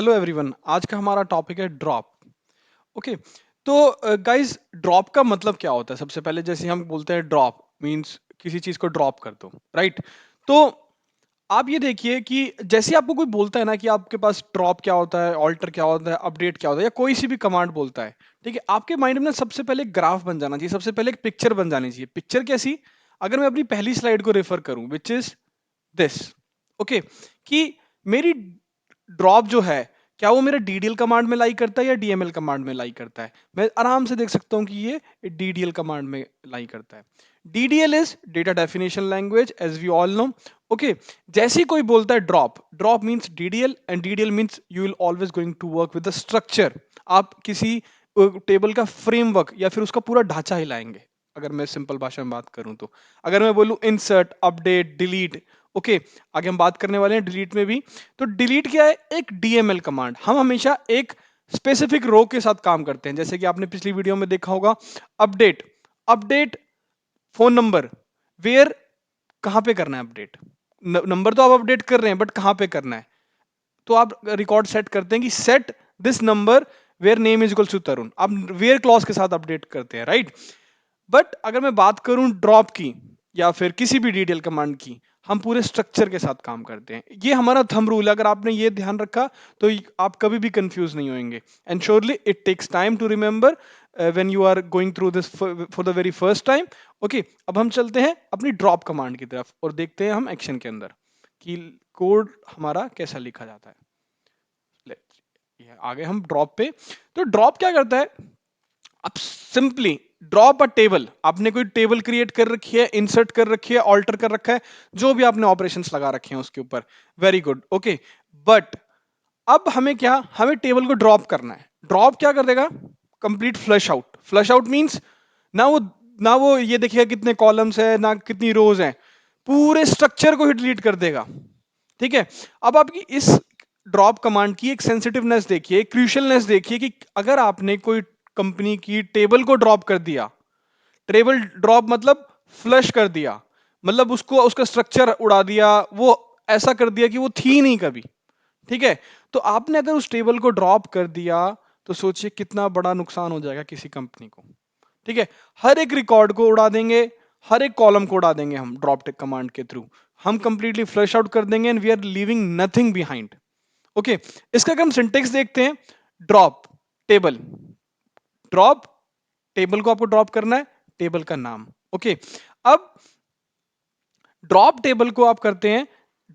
Hello everyone. आज का हमारा टॉपिक है ड्रॉप। ओके, तो गाइस ड्रॉप का मतलब क्या होता है? सबसे पहले जैसे हम बोलते हैं ड्रॉप मींस किसी चीज को ड्रॉप कर दो, राइट? तो आप ये देखिए कि जैसे आपको कोई बोलता है ना कि आपके पास ड्रॉप क्या होता है, ऑल्टर क्या होता है, अपडेट क्या होता है, या कोई सी भी कमांड बोलता है, ठीक है, आपके माइंड में ना सबसे पहले एक ग्राफ बन जाना चाहिए, सबसे पहले एक पिक्चर बन जानी चाहिए। पिक्चर कैसी? अगर मैं अपनी पहली स्लाइड को रेफर करूं विच इज दिस, ओके, कि मेरी ड्रॉप जो है क्या वो मेरा डीडीएल कमांड में लाई करता है या डीएमएल कमांड में लाई करता है? मैं आराम से देख सकता हूं कि ये डीडीएल कमांड में लाई करता है। DDL is data definition language as we all know. Okay, जैसे ही कोई बोलता है drop, drop means DDL and DDL means you will always going to work with the structure. आप किसी टेबल का फ्रेमवर्क या फिर उसका पूरा ढांचा हिलाएंगे। अगर मैं सिंपल भाषा में बात करूं तो अगर मैं बोलूं इंसर्ट, अपडेट, डिलीट, ओके, आगे हम बात करने वाले हैं डिलीट में भी। तो डिलीट क्या है? एक डीएमएल कमांड। हम हमेशा एक स्पेसिफिक रो के साथ काम करते हैं, जैसे कि आपने पिछली वीडियो में देखा होगा। Update, update phone number, where, कहां पे करना है अपडेट? नंबर तो आप अपडेट कर रहे हैं बट कहां पे करना है? तो आप रिकॉर्ड सेट करते हैं कि set this number where name is equal to Tarun. आप वेयर क्लॉज के साथ अपडेट करते हैं, राइट? बट अगर मैं बात करूं ड्रॉप की या फिर किसी भी डिटेल कमांड की, हम पूरे स्ट्रक्चर के साथ काम करते हैं। ये हमारा थंब रूल है। अगर आपने ये ध्यान रखा तो आप कभी भी कंफ्यूज नहीं होंगे। And surely it takes time to remember when you are going through this for the very first time. Okay, अब हम चलते हैं अपनी ड्रॉप कमांड की तरफ और देखते हैं हम एक्शन के अंदर कि कोड हमारा कैसा लिखा जाता है। ये आगे हम ड्रॉप पे। तो ड्रॉप क्या करता है? अब सिंपली ड्रॉप अ टेबल। आपने कोई टेबल क्रिएट कर रखी है, इंसर्ट कर रखी है, ऑल्टर कर रखा है, जो भी आपने ऑपरेशंस लगा रखे हैं उसके ऊपर, वेरी गुड, ओके। बट अब हमें क्या, हमें टेबल को ड्रॉप करना है। ड्रॉप क्या कर देगा? Complete flush out. Flush out means ना वो ये देखिएगा कितने कॉलम्स है ना कितनी रोज हैं, पूरे स्ट्रक्चर को ही डिलीट कर देगा। ठीक है, अब आपकी इस ड्रॉप कमांड की एक सेंसिटिवनेस देखिए, क्रूशियलनेस देखिए कि अगर आपने कोई कंपनी की टेबल को ड्रॉप कर दिया, टेबल ड्रॉप मतलब फ्लश कर दिया, मतलब उसको उसका स्ट्रक्चर उड़ा दिया, वो ऐसा कर दिया कि वो थी नहीं कभी। ठीक है, तो आपने अगर उस टेबल को ड्रॉप कर दिया तो सोचिए कितना बड़ा नुकसान हो जाएगा किसी कंपनी को। ठीक है, हर एक रिकॉर्ड को उड़ा देंगे, हर एक कॉलम को उड़ा देंगे हम ड्रॉप टेक कमांड के थ्रू। हम कंप्लीटली फ्लश आउट कर देंगे and we are leaving nothing behind. Okay, इसका अगर हम सिंटेक्स देखते हैं, ड्रॉप टेबल, ड्रॉप टेबल को आपको ड्रॉप करना है, टेबल का नाम। ओके, अब ड्रॉप टेबल को आप करते हैं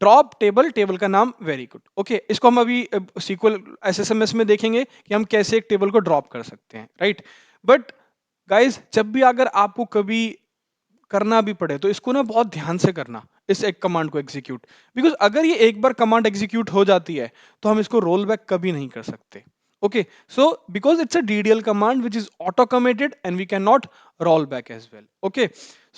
ड्रॉप टेबल, टेबल का नाम, वेरी गुड। ओके, इसको हम अभी सीक्वल एसएसएमएस में देखेंगे कि हम कैसे एक टेबल को ड्रॉप कर सकते हैं, राइट? बट गाइस जब भी अगर आपको कभी करना भी पड़े तो इसको ना बहुत ध्यान से करना, इस एक कमांड को एग्जीक्यूट। बिकॉज अगर ये एक बार कमांड एग्जीक्यूट हो जाती है तो हम इसको रोल बैक कभी नहीं कर सकते। Okay, so because it's a DDL command which is auto committed and we can not roll back as well. Okay,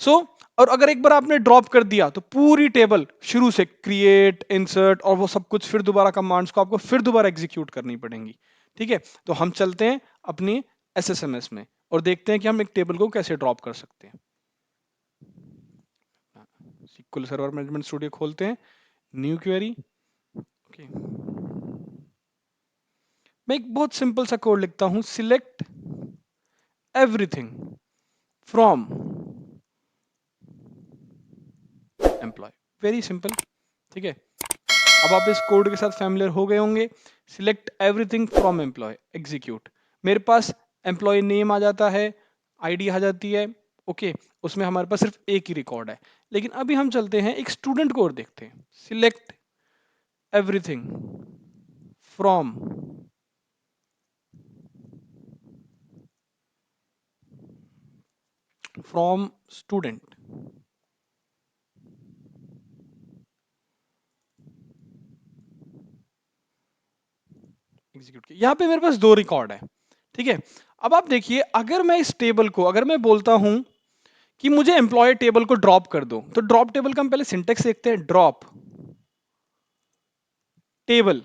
so और अगर एक बार आपने ड्रॉप कर दिया तो पूरी टेबल शुरू से क्रिएट, इंसर्ट और वो सब कुछ फिर दोबारा कमांड्स को आपको फिर दोबारा एग्जीक्यूट करनी पड़ेंगी। ठीक है, तो हम चलते हैं अपनी एसएसएमएस में और देखते हैं कि हम एक टेबल को कैसे ड्रॉप कर सकते हैं। SQL सर्वर मैनेजमेंट स्टूडियो खोलते हैं, न्यू क्वेरी। ओके, मैं एक बहुत सिंपल सा कोड लिखता हूं, select everything from employ, very simple. ठीक है, अब आप इस कोड के साथ फैमिलियर हो गए होंगे। Select everything from employ, execute. मेरे पास एम्प्लॉय नेम आ जाता है, आईडी आ जाती है। ओके, उसमें हमारे पास सिर्फ एक ही रिकॉर्ड है। लेकिन अभी हम चलते हैं एक स्टूडेंट को और देखते हैं। Select everything from student, execute किया। यहाँ पे मेरे पास दो रिकॉर्ड है। ठीक है, अब आप देखिए अगर मैं इस टेबल को, अगर मैं बोलता हूं कि मुझे एम्प्लॉय टेबल को ड्रॉप कर दो, तो ड्रॉप टेबल का हम पहले सिंटेक्स देखते हैं। Drop table,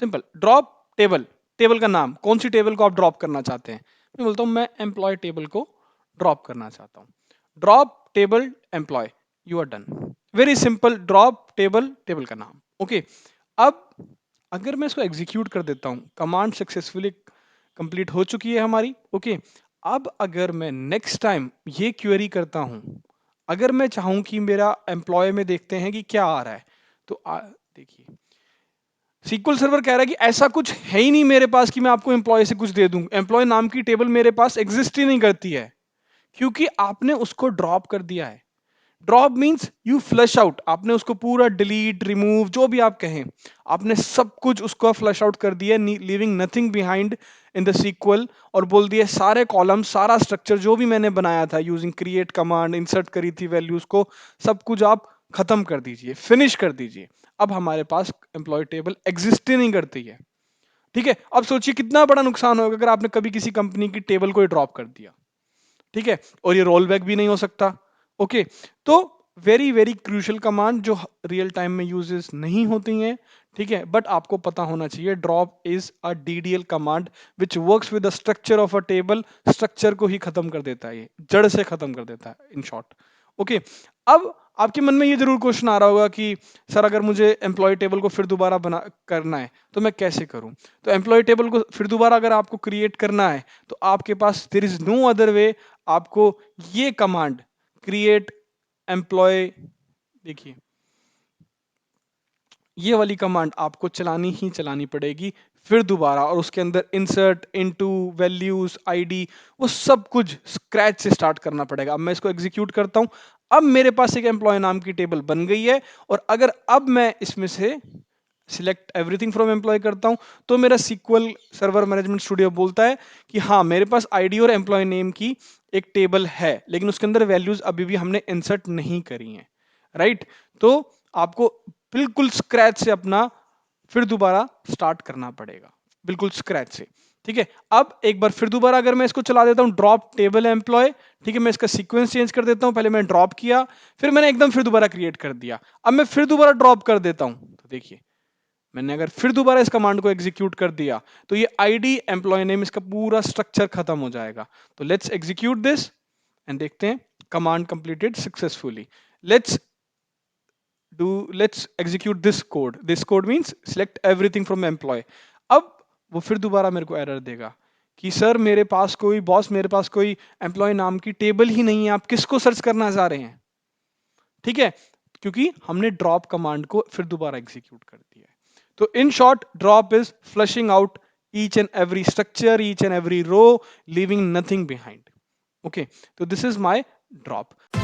simple drop table, table का नाम, कौन सी टेबल को आप ड्रॉप करना चाहते हैं? मैं बोलता हूं मैं एम्प्लॉय टेबल को ड्रॉप करना चाहता हूं। Drop table employ, you are done. Very simple, drop table, table का नाम। ओके, अब अगर मैं इसको एग्जीक्यूट कर देता हूँ, कमांड सक्सेसफुली कंप्लीट हो चुकी है हमारी। ओके, अब अगर मैं नेक्स्ट टाइम ये क्वेरी करता हूँ, अगर मैं चाहूँ कि मेरा एम्प्लॉय में देखते हैं कि क्या आ रहा है, तो देखिए सीक्वल सर्वर कह रहा है कि ऐसा कुछ है ही नहीं मेरे पास कि मैं आपको एम्प्लॉय से कुछ दे दूं। एम्प्लॉय नाम की टेबल मेरे पास एग्जिस्ट ही नहीं करती है, क्योंकि आपने उसको ड्रॉप कर दिया है। Drop means you flush out, आपने उसको पूरा डिलीट रिमूव जो भी आप कहें, आपने सब कुछ उसको फ्लश आउट कर दिया, leaving nothing behind in the sequel, और बोल दिया सारे कॉलम सारा स्ट्रक्चर जो भी मैंने बनाया था यूजिंग क्रिएट कमांड, इंसर्ट करी थी वैल्यूज को, सब कुछ आप खत्म कर दीजिए, फिनिश कर दीजिए। अब हमारे पास एम्प्लॉय टेबल एग्जिस्ट ही नहीं करती है। ठीक है, अब सोचिए कितना बड़ा नुकसान होगा अगर आपने कभी किसी कंपनी की टेबल को ड्रॉप कर दिया। ठीक है, और ये रोल बैक भी नहीं हो सकता। ओके, तो वेरी वेरी क्रूशियल कमांड जो रियल टाइम में यूजेस नहीं होती हैं। ठीक है, बट आपको पता होना चाहिए drop is a DDL command which works with the structure of a table. Structure को ही खत्म कर देता है, ये जड़ से खत्म कर देता है इन शॉर्ट। ओके, अब आपके मन में ये जरूर क्वेश्चन आ रहा होगा कि सर अगर मुझे एम्प्लॉय टेबल को फिर दोबारा बना करना है तो मैं कैसे करूं। तो एम्प्लॉय टेबल को फिर दोबारा अगर आपको क्रिएट करना है तो आपके पास there is no other way, आपको ये कमांड क्रिएट एम्प्लॉय, देखिए ये वाली कमांड आपको चलानी ही चलानी पड़ेगी फिर दोबारा, और उसके अंदर इंसर्ट इनटू वैल्यूज आईडी वो सब कुछ स्क्रैच से स्टार्ट करना पड़ेगा। अब मैं इसको एग्जीक्यूट करता हूं, अब मेरे पास एक एम्प्लॉय नाम की टेबल बन गई है, और अगर अब मैं इसमें से सिलेक्ट एवरीथिंग फ्रॉम एम्प्लॉय करता हूं तो मेरा सीक्वल सर्वर मैनेजमेंट स्टूडियो बोलता है कि हाँ मेरे पास आईडी और एम्प्लॉय नेम की एक टेबल है, लेकिन उसके अंदर वैल्यूज अभी भी हमने इंसर्ट नहीं करी हैं। राइट, तो आपको बिल्कुल स्क्रैच से अपना फिर दोबारा स्टार्ट करना पड़ेगा, बिल्कुल स्क्रैच से। ठीक है, अब एक बार फिर दोबारा अगर मैं इसको चला देता हूं ड्रॉप टेबल एम्प्लॉय, ठीक है मैं इसका सीक्वेंस चेंज कर देता हूं, पहले मैं ड्रॉप किया फिर मैंने एकदम फिर दोबारा क्रिएट कर दिया, अब मैं फिर दोबारा ड्रॉप कर देता हूं तो देखिए मैंने अगर फिर दोबारा इस कमांड को एग्जीक्यूट कर दिया तो ये आईडी एम्प्लॉय नेम इसका पूरा स्ट्रक्चर खत्म हो जाएगा। तो लेट्स एग्जीक्यूट दिस एंड देखते हैं command completed successfully. Let's let's execute this code means select everything from employee। अब वो फिर दोबारा मेरे को एरर देगा कि सर मेरे पास कोई बॉस, मेरे पास कोई एम्प्लॉय नाम की टेबल ही नहीं है, आप किसको सर्च करना चाह रहे हैं। ठीक है, क्योंकि हमने ड्रॉप कमांड को फिर दोबारा एग्जीक्यूट कर दिया है। तो in short drop is flushing out each and every structure, each and every row, leaving nothing behind। Okay, so this is my drop।